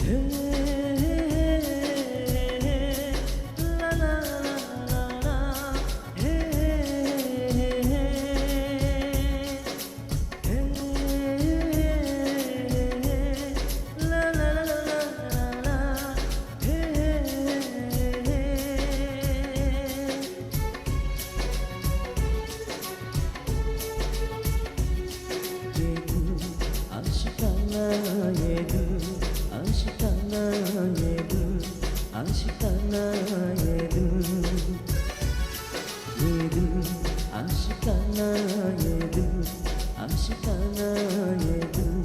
ला ला ला ला, हे ला ला ला ला, हे आशिकाना ये दिल, आशिकाना ये दिल, आशिकाना ये दिल, आशिकाना ये दिल, आशिकाना ये दिल,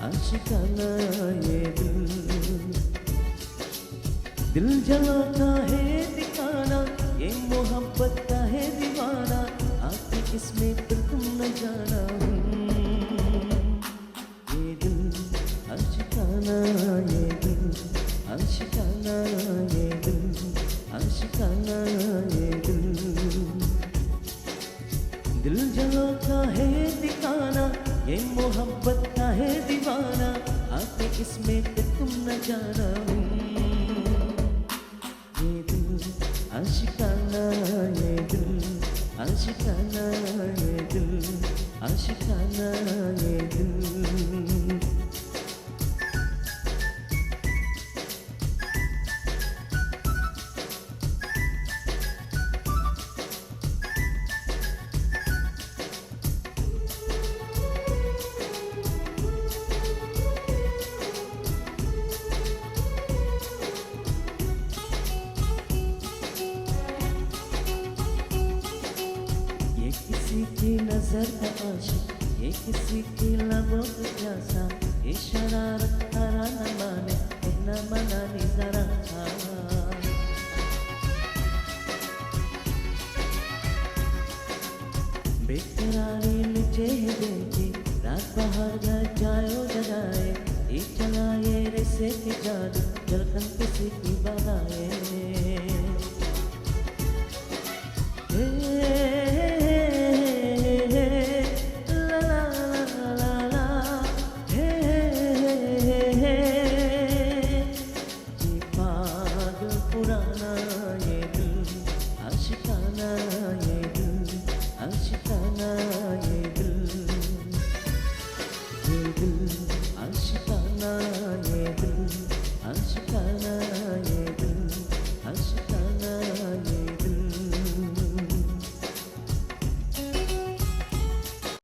आशिकाना ये दिल। दिल जलाता है दीवाना, ये मोहब्बत का है दीवाना, आके इसमें फिर तुम न जाना। ये दिल आशिकाना ये दिल, आशिकाना ये दिल, आशिकाना ये दिल। दिल जलाता है दीवाना, ये मोहब्बत का है दीवाना, आके इसमें फिर तुम न जाना। ये दिल आशिकाना ये दिल, आशिकाना ये दिल, आशिकाना ये दिल। ये किसी की नजर का आशिक, ये किसी की लबों की प्यासा, ये शरारत तारा न माने, कहना मना नहीं जरा। बेकरारी नीचे है देखी, रात बाहर घर जायो जगाए, ये चलाए रेसे की जादू, जलकन किसी की बनाए।